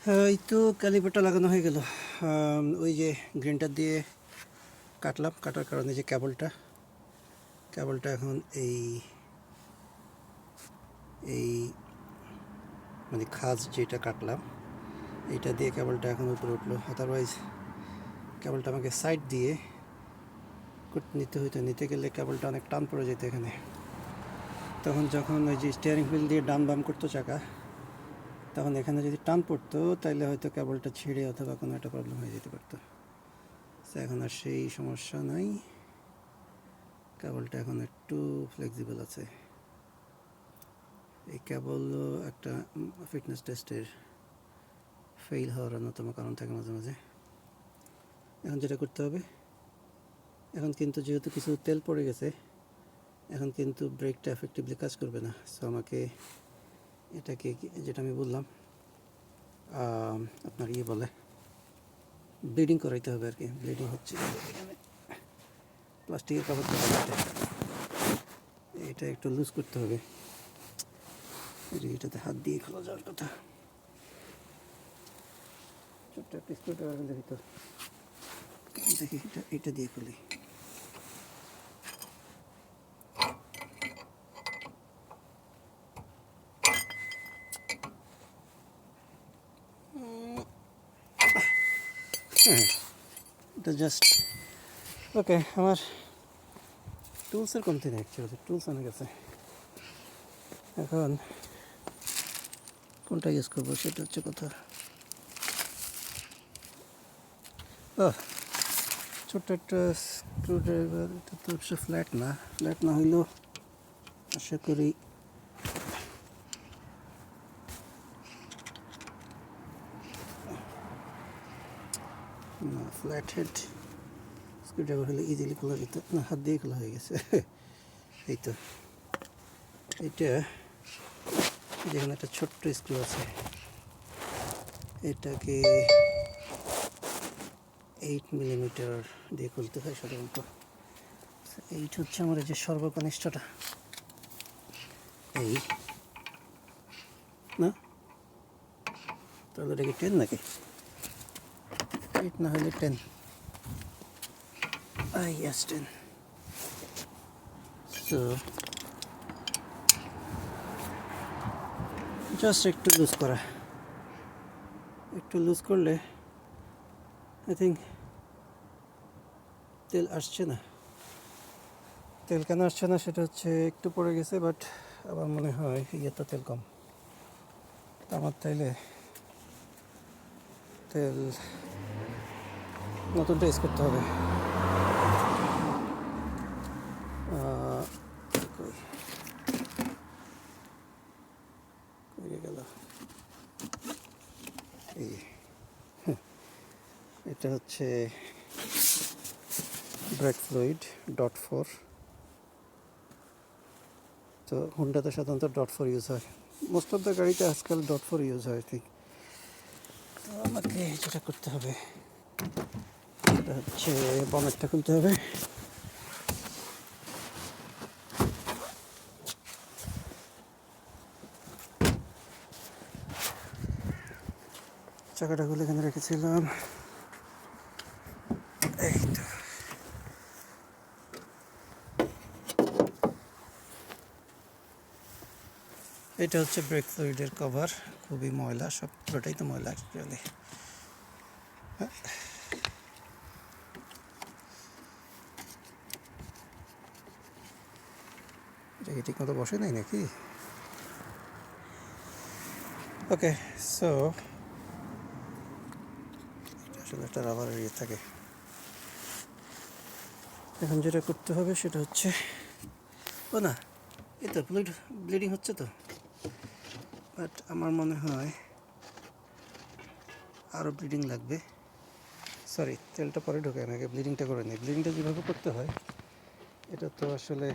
এই তো ক্যালিপারটা লাগানো হয়ে গেল। ওই যে গ্রিনটার দিয়ে কাটলাম, কাটার কারণে যে কেবলটা এখন এই এই মানে খাজ যেটা কাটলাম এইটা দিয়ে কেবলটা এখন উপরে উঠলো। আদারওয়াইজ কেবলটা আমাকে সাইড দিয়ে নিতে হইতো, নিতে গেলে কেবলটা অনেক টান পড়ে যেত এখানে। তখন যখন ওই যে স্টিয়ারিং হুইল দিয়ে ডান বাম করতো চাকা, তখন এখানে যদি টান পড়তো তাহলে হয়তো কেবলটা ছিঁড়ে অথবা কোনো একটা প্রবলেম হয়ে যেতে পারতো। এখন আর সেই সমস্যা নাই, কেবলটা এখন একটু ফ্লেক্সিবল আছে। এই কেবল একটা ফিটনেস টেস্টের ফেল হওয়ার অন্যতম কারণ থাকে মাঝে মাঝে। এখন যেটা করতে হবে, এখন কিন্তু যেহেতু কিছু তেল পড়ে গেছে, এখন কিন্তু ব্রেকটা এফেক্টিভলি কাজ করবে না। সো আমাকে এটাকে যেটা আমি বললাম আপনার বলে ব্লিডিং করাইতে হবে আর কি। ব্লিডিং হচ্ছে এখানে প্লাস্টিকের কাপড়, এটা একটু লুজ করতে হবে। এটাতে হাত দিয়ে খোলা যাওয়ার কথা। ছোট্ট একটা স্ক্রুড্রাইভার দেখি তো, দেখি এটা দিয়ে খুলি। হ্যাঁ, এটা জাস্ট ওকে। আমার টুলসের কমতি নেই, অ্যাকচুয়ালি টুলস অনেক আছে। এখন কোনটা ইউজ করবো সেটা হচ্ছে কথা। ছোট্ট একটা স্ক্রুড্রাইভার, এটা তো হচ্ছে ফ্ল্যাট না হইলেও আশা করি না, ফ্ল্যাট হেড স্ক্রুড্রাইভার হলে ইজিলি খোলা যেত না, হাত দিয়ে খোলা হয়ে গেছে। এই তো এটা, যেখানে একটা ছোট্ট স্ক্রু আছে, এটাকে 8 মিলিমিটার দিয়ে খুলতে হয় সাধারণত। 8 হচ্ছে আমার যে সর্বকনিষ্ঠটা, এই না, তাহলে এটা কি 10 নাকি? 8 না হলে 10। Yes, 10. So জাস্ট একটু লুজ করা, একটু লুজ করলে আই থিঙ্ক তেল আসছে না। তেল কেন আসছে না সেটা হচ্ছে একটু পড়ে গেছে, বাট আমার মনে হয় তো তেল কম। আমার তাইলে তেল নতুনটা ইউজ করতে হবে। গেল এই, এটা হচ্ছে ব্রেক ফ্লুইড .4। তো হুন্ডাতে সাধারণত .4 ইউজ হয়, মোস্ট অফ দ্য গাড়িতে আজকাল .4 ইউজ হয়। ঠিক, তো আমাকে যেটা করতে হবে সেটা হচ্ছে বনেটটা খুলতে হবে। চাকাটা খুলে এখানে রেখেছিলাম, এই তো। এটা হচ্ছে ব্রেক ফ্লুইডের কভার, খুবই ময়লা, সবটাই তো ময়লা অ্যাকচুয়ালি। এটা কি ঠিক মতো বসে নাই নাকি? ওকে, সো এটা আসলে একটা রাবারের থাকে। এখন যেটা করতে হবে সেটা হচ্ছে, ও না, এই তো ব্লিডিং হচ্ছে তো, বাট আমার মনে হয় আরও ব্লিডিং লাগবে। সরি, তেলটা পরে ঢোকে না, আগে ব্লিডিংটা করে নিই। ব্লিডিংটা যেভাবে করতে হয়, এটা তো আসলে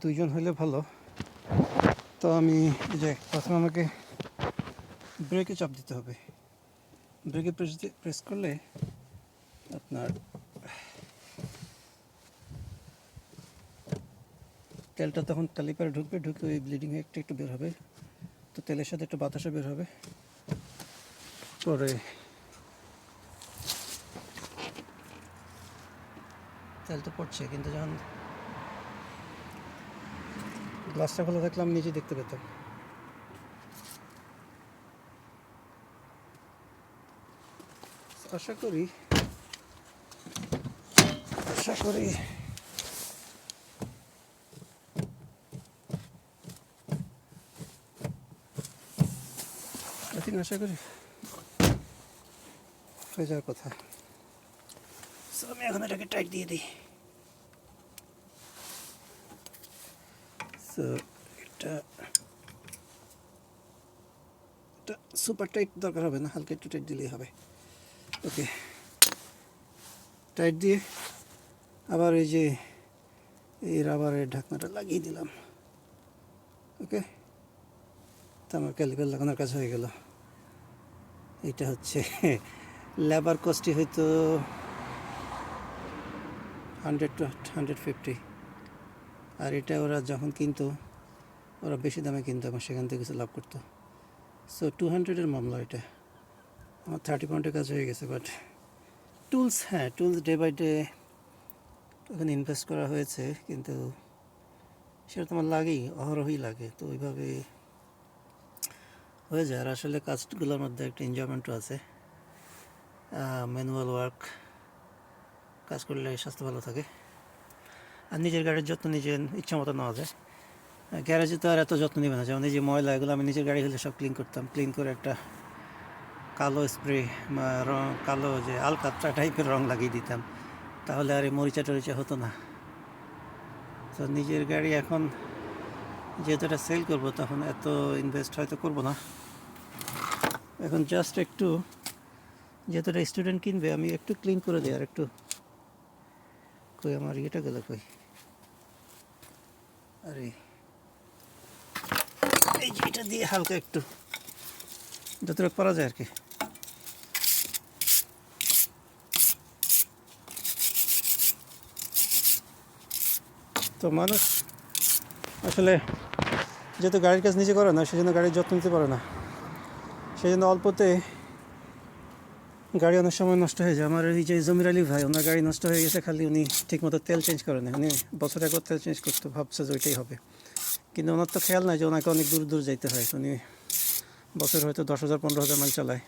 দুইজন হলে ভালো। তো আমি যে প্রথমে আমাকে ব্রেকে চাপ দিতে হবে। ব্রেকে প্রেস করলে আপনার তেলটা তখন ক্যালিপারে ঢুকবে, ঢুকে ওই ব্লিডিং একটু একটু বের হবে। তো তেলের সাথে একটু বাতাসও বের হবে, পরে তেল তো পড়ছে, কিন্তু যখন গ্লাসটা খোলা থাকলে আমি নিজে দেখতে পেতাম। আশা করি আশা করি হয়ে যাওয়ার কথা। আমি এখন এটাকে টাইট দিয়ে দিই। সো এটা সুপার টাইট দরকার হবে না, হালকা একটু টাইট দিলেই হবে। ওকে, টাইট দিয়ে আবার এই যে এই রাবারের ঢাকনাটা লাগিয়ে দিলাম। ওকে, তো আমার ক্যালিপার লাগানোর কাজ হয়ে গেল। এটা হচ্ছে লেবার কস্টই হয়তো 100 to 150, আর এটা ওরা যখন কিনতো ওরা বেশি দামে কিনতো, আমার সেখান থেকে কিছু লাভ করতো। সো 200-এর মামলা এটা। আমার 30 পাউন্ডের কাজ হয়ে গেছে। বাট টুলস, হ্যাঁ টুলস ডে বাই ডে ওখানে ইনভেস্ট করা হয়েছে, কিন্তু সেটা তো আমার লাগেই, অহরহই লাগে। তো ওইভাবে হয়ে যায়। আর আসলে কাজগুলোর মধ্যে একটা এনজয়মেন্টও আছে। ম্যানুয়াল ওয়ার্ক কাজ করলে স্বাস্থ্য ভালো থাকে, আর নিজের গাড়ির যত্ন নিজের ইচ্ছা মতো নেওয়া যায়। গ্যারেজে তো আর এত যত্ন নেবে না, যেমন এই যে ময়লা এগুলো আমি নিজের গাড়ি হলে সব ক্লিন করতাম। ক্লিন করে একটা কালো স্প্রে বা রং, কালো যে আলকাতরা টাইপের রং লাগিয়ে দিতাম, তাহলে আর এই মরিচা টরিচা হতো না। তো নিজের গাড়ি এখন যেহেতু এটা সেল করবো, তখন এত ইনভেস্ট হয়তো করবো না। এখন জাস্ট একটু, যেহেতু এটা স্টুডেন্ট কিনবে, আমি একটু ক্লিন করে দিই। আর একটু কই আমার ইয়েটা গেল কই, আরে এই যে এটা দিয়ে হালকা একটু যতটা পারা যায় আর কি। তো মানুষ আসলে যেহেতু গাড়ির কাজ নিজে করে না, সেই জন্য গাড়ির যত্ন নিতে পারে না, সেই জন্য অল্পতে গাড়ি অনেক সময় নষ্ট হয়ে যায়। আমার এই যে জমির আলী ভাই, ওনার গাড়ি নষ্ট হয়ে গেছে, খালি উনি ঠিকমতো তেল চেঞ্জ করেন। উনি বছরে একবার তেল চেঞ্জ করতে ভাবছে যে ওইটাই হবে, কিন্তু ওনার তো খেয়াল নাই যে ওনাকে অনেক দূর দূর যাইতে হয়। উনি বছরে হয়তো 10,000-15,000 মাইল চালায়।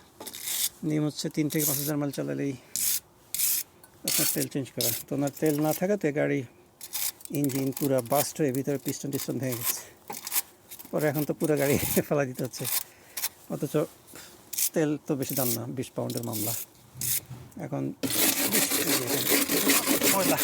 নিয়ম হচ্ছে 3 থেকে 5,000 মাইল চালালেই আপনার তেল চেঞ্জ করা। তো ওনার তেল না থাকাতে গাড়ি ইঞ্জিন পুরো বাস্ট হয়ে ভিতরে পিস্টন টিস্টন ভেঙে গেছে। পরে এখন তো পুরো গাড়ি ফেলা দিতে হচ্ছে, অথচ তেল তো বেশি দাম না, 20 পাউন্ডের মামলা। এখন ময়লা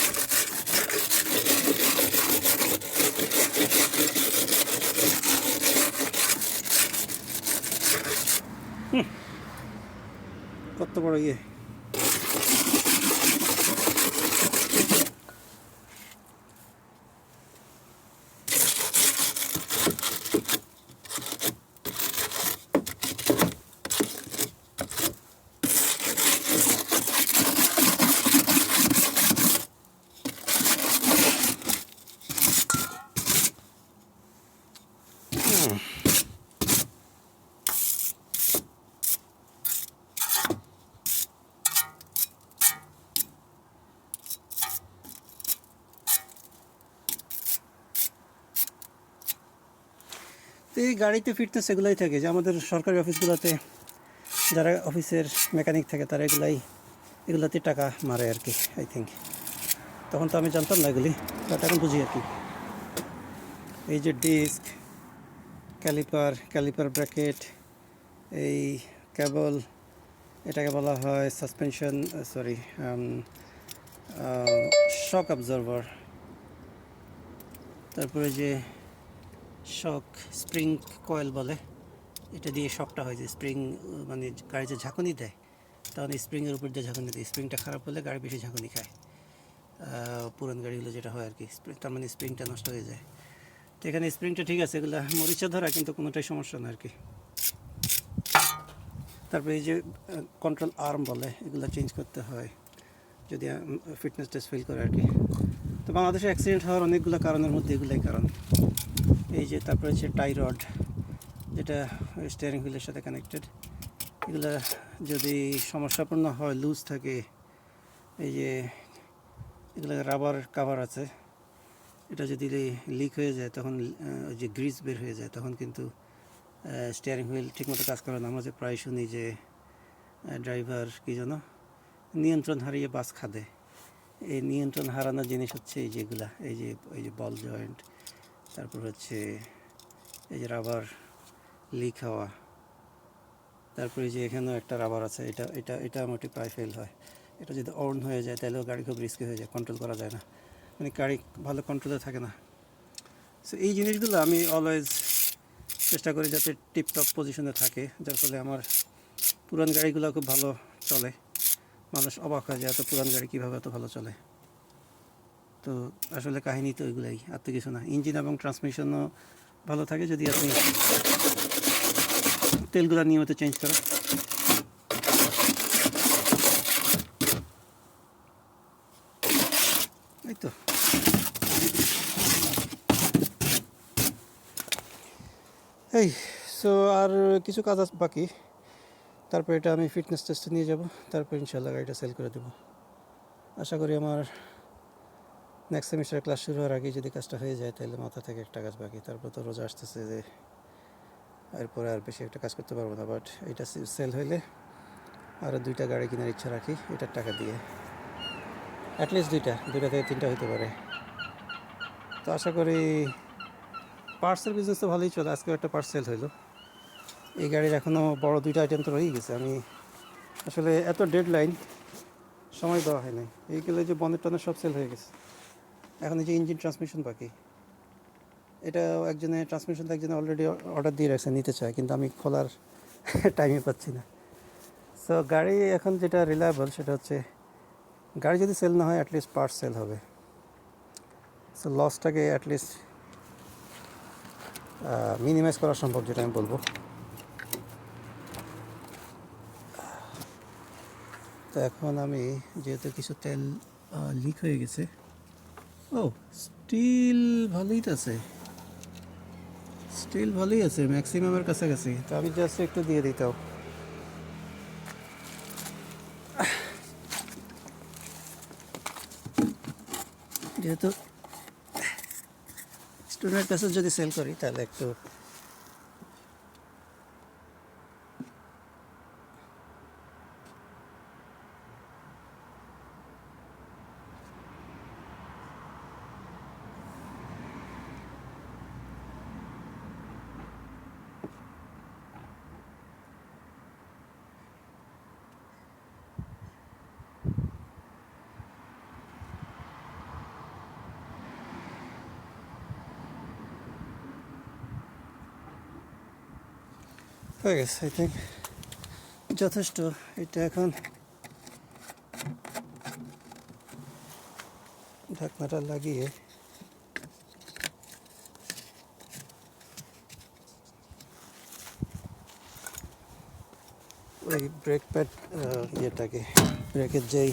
কত বড় ইয়ে। এই গাড়িতে ফিটনেস এগুলাই থাকে, যে আমাদের সরকারি অফিসগুলোতে যারা অফিসের মেকানিক থাকে তারা এগুলাতে টাকা মারে আর কি, আই থিঙ্ক। তখন তো আমি জানতাম না এগুলি, বাট এখন বুঝি আর কি। এই যে ডিস্ক, ক্যালিপার ব্র্যাকেট, এই কেবল, এটাকে বলা হয় সাসপেনশন, শক অবজারভার। তারপরে যে শক স্প্রিং কয়েল বলে, এটা দিয়ে শকটা হয়, যে স্প্রিং মানে গাড়ি যে ঝাঁকুনি দেয়, তখন স্প্রিংয়ের উপর দিয়ে ঝাঁকুনি দেয়। স্প্রিংটা খারাপ হলে গাড়ি বেশি ঝাঁকুনি খায়, পুরান গাড়িগুলো যেটা হয় আর কি, তার মানে স্প্রিংটা নষ্ট হয়ে যায়। তো এখানে স্প্রিংটা ঠিক আছে, এগুলো মরিচা ধরা, কিন্তু কোনোটাই সমস্যা না আর কি। তারপরে এই যে কন্ট্রোল আর্ম বলে, এগুলো চেঞ্জ করতে হয় যদি ফিটনেস টেস্ট ফেল করে আর কি। তো বাংলাদেশে অ্যাক্সিডেন্ট হওয়ার অনেকগুলো কারণের মধ্যে এগুলাই কারণ। এই যে তারপরে হচ্ছে টাই রড, যেটা স্টিয়ারিং হুইলের সাথে কানেক্টেড। এগুলা যদি সমস্যাপূর্ণ হয়, লুজ থাকে, এই যে এগুলো রাবার কাভার আছে, এটা যদি লিক হয়ে যায় তখন ওই যে গ্রিস বের হয়ে যায়, তখন কিন্তু স্টিয়ারিং হুইল ঠিকমতো কাজ করে না। আমরা যে প্রায় শুনি যে ড্রাইভার কী যেন নিয়ন্ত্রণ হারিয়ে বাস খাদে। এই নিয়ন্ত্রণ হারানোর জিনিস হচ্ছে এই যেগুলা, এই যে বল জয়েন্ট, তারপর হচ্ছে এই যে রাবার লিক হওয়া, তারপরে যে এখানেও একটা রাবার আছে, এটা এটা এটা মোটে প্রায় ফেল হয়। এটা যদি অন হয়ে যায় তাহলেও গাড়ি খুব রিস্কি হয়ে যায়, কন্ট্রোল করা যায় না, মানে গাড়ি ভালো কন্ট্রোলে থাকে না। সো এই জিনিসগুলো আমি অলওয়েজ চেষ্টা করি যাতে টিপটপ পজিশনে থাকে, যার ফলে আমার পুরান গাড়িগুলো খুব ভালো চলে। মানুষ অবাক হয় যে এত পুরান গাড়ি কীভাবে এত ভালো চলে। তো আসলে কাহিনী তো ওইগুলাই, আর তো কিছু না। ইঞ্জিন এবং ট্রান্সমিশনও ভালো থাকে যদি আপনি তেলগুলো নিয়মিত চেঞ্জ করেন। এই তো এই সো আর কিছু কাজ আছে বাকি, তারপর এটা আমি ফিটনেস টেস্টে নিয়ে যাব, তারপর ইনশাল্লাহ গাড়িটা সেল করে দেবো। আশা করি আমার নেক্সট সেমিস্টার ক্লাস শুরু হওয়ার আগে যদি কাজটা হয়ে যায় তাহলে মাথা থেকে একটা কাজ বাকি। তারপর তো রোজা আসতেছে, যে এরপরে আর বেশি একটা কাজ করতে পারবো না। বাট এটা সেল হইলে আরও 2টা গাড়ি কেনার ইচ্ছা রাখি এটার টাকা দিয়ে, অ্যাটলিস্ট 2টা থেকে 3টা হতে পারে। তো আশা করি পার্টসের বিজনেস তো ভালোই চলে। আজকেও একটা পার্টস সেল হইলো। এই গাড়ির এখনও বড় 2টা আইটেম তো রয়েই গেছে। আমি আসলে এত ডেডলাইন সময় দেওয়া হয় নাই। এইগুলো যে বনেট টনের সব সেল হয়ে গেছে, এখন এই যে ইঞ্জিন ট্রান্সমিশন বাকি। এটা ট্রান্সমিশনটা একজনে অলরেডি অর্ডার দিয়ে রাখছে, নিতে চায়, কিন্তু আমি খোলার টাইমই পাচ্ছি না। সো গাড়ি এখন যেটা রিলায়েবল সেটা হচ্ছে গাড়ি যদি সেল না হয় অ্যাটলিস্ট পার্টস সেল হবে। সো লসটাকে অ্যাটলিস্ট মিনিমাইজ করা সম্ভব, যেটা আমি বলবো। তো এখন আমি যেহেতু কিছু তেল লিক হয়ে গেছে, ও স্টিল ভালোই আছে, স্টিল ভালোই আছে, ম্যাক্সিমামের কাছাকাছি। তো আমি জাস্ট একটু দিয়ে দিতাম। যেহেতু স্টুডেন্টের কাছে যদি সেল করি তাহলে একটু হয়ে গেছে। আই থিঙ্ক যথেষ্ট। এটা এখন ঢাকনাটা লাগিয়ে ওই ব্রেক প্যাড ইয়েটাকে, ব্রেকের যেই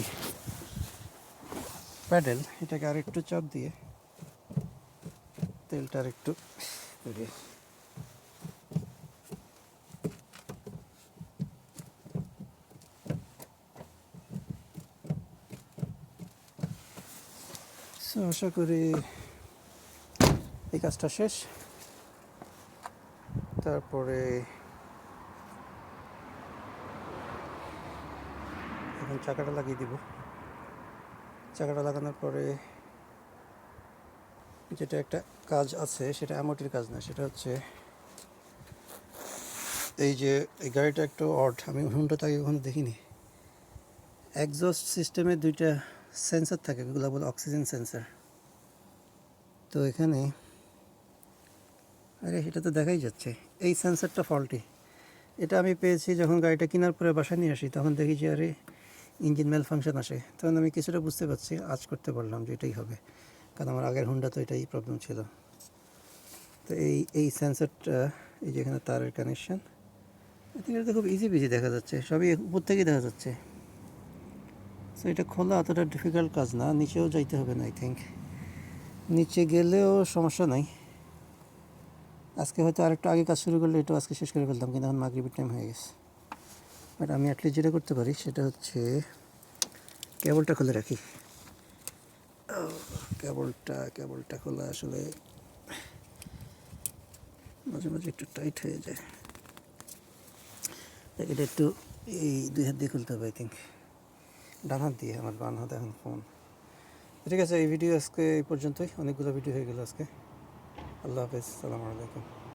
প্যাডেল, এটাকে আর একটু চাপ দিয়ে তেলটা আর একটু করিয়ে আশা করি এই কাজটা শেষ। তারপরে এখন চাকাটা লাগিয়ে দিব। চাকাটা লাগানোর পরে যেটা একটা কাজ আছে, সেটা এমওটির কাজ না, সেটা হচ্ছে এই যে এই গাড়িটা একটু অড, আমি হুন্ডাতে আগে কখনো দেখিনি। এক্সস্ট সিস্টেমে 2টা সেন্সার থাকে, এগুলো বলে অক্সিজেন সেন্সার। তো এখানে সেটা তো দেখাই যাচ্ছে, এই সেন্সারটা ফল্টি। এটা আমি পেয়েছি যখন গাড়িটা কেনার পরে বাসায় নিয়ে আসি, তখন দেখি যে আরে ইঞ্জিন ম্যাল ফাংশন আসে। তখন আমি কিছুটা বুঝতে পারছি, আজ করতে পারলাম যে এটাই হবে, কারণ আমার আগের হুন্ডা তো এটাই প্রবলেম ছিল। তো এই সেন্সারটা, এই যে এখানে তারের কানেকশান, এটা খুব ইজি বিজি দেখা যাচ্ছে, সবই উপর থেকেই দেখা যাচ্ছে। সো এটা খোলা অতটা ডিফিকাল্ট কাজ না, নিচেও যাইতে হবে না। আই থিঙ্ক নিচে গেলেও সমস্যা নাই, আজকে হয়তো আরেকটু আগে কাজ শুরু করলে এটাও আজকে শেষ করে ফেলতাম, কিন্তু এখন মাগরিবের টাইম হয়ে গেছে। বাট আমি অ্যাটলিস্ট যেটা করতে পারি সেটা হচ্ছে কেবলটা খুলে রাখি। কেবলটা খোলা আসলে মাঝে মাঝে একটু টাইট হয়ে যায়। এটা একটু এই 2 হাত দিয়ে খুলতে হবে আই থিঙ্ক, ডান হাত দিয়ে, আমার বাম হাতে এখন ফোন। ঠিক আছে, এই ভিডিও আজকে এই পর্যন্তই, অনেকগুলো ভিডিও হয়ে গেল আজকে। আল্লাহ হাফেজ, সালামু আলাইকুম।